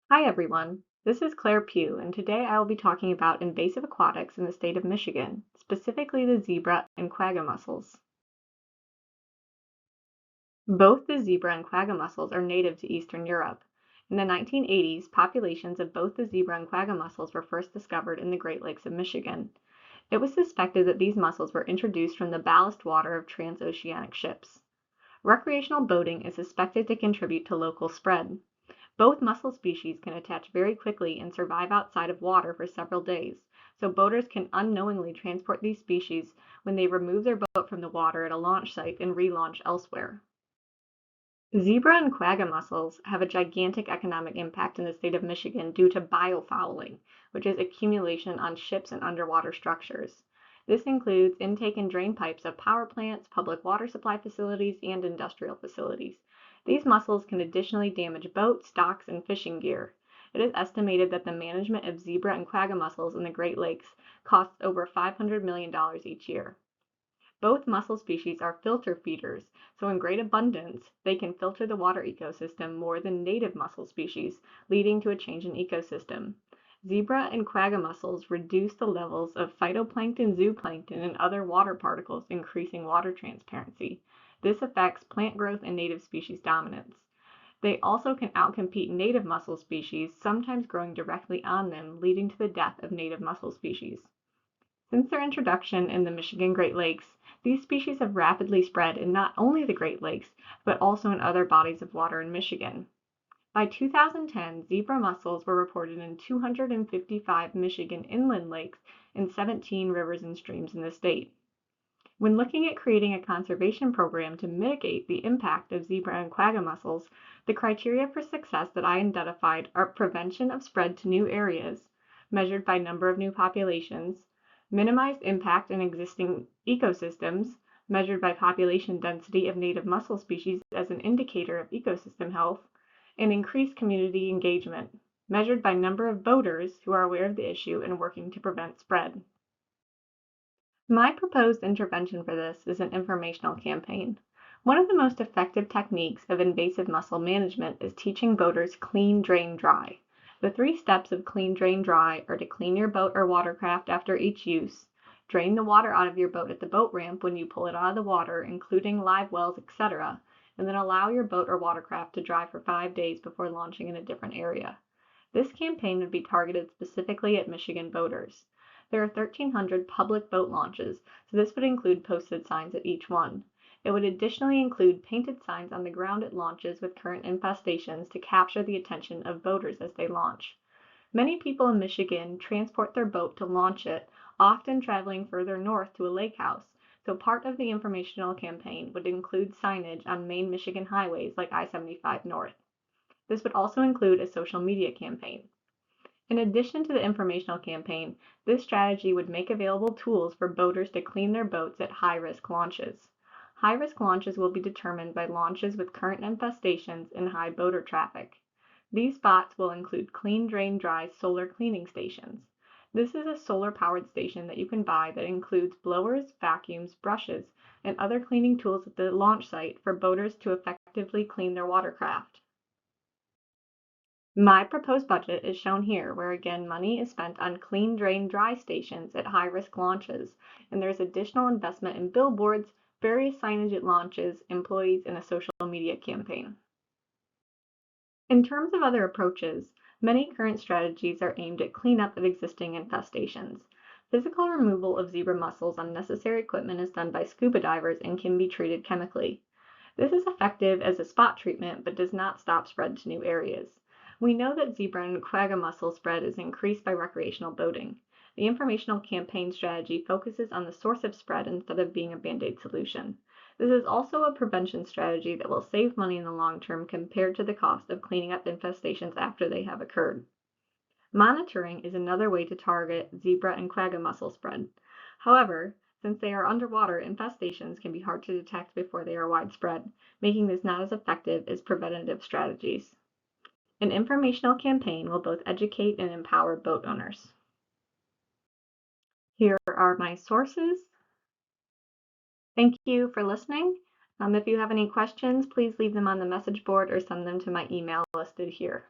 Hi everyone, this is Claire Pugh, and today I will be talking about invasive aquatics in the state of Michigan, specifically the zebra and quagga mussels. Both the zebra and quagga mussels are native to Eastern Europe. In the 1980s, populations of both the zebra and quagga mussels were first discovered in the Great Lakes of Michigan. It was suspected that these mussels were introduced from the ballast water of transoceanic ships. Recreational boating is suspected to contribute to local spread. Both mussel species can attach very quickly and survive outside of water for several days, so boaters can unknowingly transport these species when they remove their boat from the water at a launch site and relaunch elsewhere. Zebra and quagga mussels have a gigantic economic impact in the state of Michigan due to biofouling, which is accumulation on ships and underwater structures. This includes intake and drain pipes of power plants, public water supply facilities, and industrial facilities. These mussels can additionally damage boats, docks, and fishing gear. It is estimated that the management of zebra and quagga mussels in the Great Lakes costs over $500 million each year. Both mussel species are filter feeders, so in great abundance, they can filter the water ecosystem more than native mussel species, leading to a change in ecosystem. Zebra and quagga mussels reduce the levels of phytoplankton, zooplankton, and other water particles, increasing water transparency. This affects plant growth and native species dominance. They also can outcompete native mussel species, sometimes growing directly on them, leading to the death of native mussel species. Since their introduction in the Michigan Great Lakes, these species have rapidly spread in not only the Great Lakes, but also in other bodies of water in Michigan. By 2010, zebra mussels were reported in 255 Michigan inland lakes and 17 rivers and streams in the state. When looking at creating a conservation program to mitigate the impact of zebra and quagga mussels, the criteria for success that I identified are prevention of spread to new areas, measured by number of new populations, minimized impact in existing ecosystems, measured by population density of native mussel species as an indicator of ecosystem health, and increased community engagement, measured by number of boaters who are aware of the issue and working to prevent spread. My proposed intervention for this is an informational campaign. One of the most effective techniques of invasive mussel management is teaching boaters clean, drain, dry. The 3 steps of clean, drain, dry are to clean your boat or watercraft after each use, drain the water out of your boat at the boat ramp when you pull it out of the water, including live wells, etc., and then allow your boat or watercraft to dry for 5 days before launching in a different area. This campaign would be targeted specifically at Michigan boaters. There are 1,300 public boat launches, so this would include posted signs at each one. It would additionally include painted signs on the ground at launches with current infestations to capture the attention of boaters as they launch. Many people in Michigan transport their boat to launch it, often traveling further north to a lake house, so part of the informational campaign would include signage on main Michigan highways like I-75 North. This would also include a social media campaign. In addition to the informational campaign, this strategy would make available tools for boaters to clean their boats at high-risk launches. High-risk launches will be determined by launches with current infestations and high boater traffic. These spots will include Clean Drain Dry solar cleaning stations. This is a solar-powered station that you can buy that includes blowers, vacuums, brushes, and other cleaning tools at the launch site for boaters to effectively clean their watercraft. My proposed budget is shown here, where again money is spent on clean, drain, dry stations at high-risk launches, and there's additional investment in billboards, various signage at launches, employees, and a social media campaign. In terms of other approaches, many current strategies are aimed at cleanup of existing infestations. Physical removal of zebra mussels on necessary equipment is done by scuba divers and can be treated chemically. This is effective as a spot treatment but does not stop spread to new areas. We know that zebra and quagga mussel spread is increased by recreational boating. The informational campaign strategy focuses on the source of spread instead of being a band-aid solution. This is also a prevention strategy that will save money in the long term compared to the cost of cleaning up infestations after they have occurred. Monitoring is another way to target zebra and quagga mussel spread. However, since they are underwater, infestations can be hard to detect before they are widespread, making this not as effective as preventative strategies. An informational campaign will both educate and empower boat owners. Here are my sources. Thank you for listening. If you have any questions, please leave them on the message board or send them to my email listed here.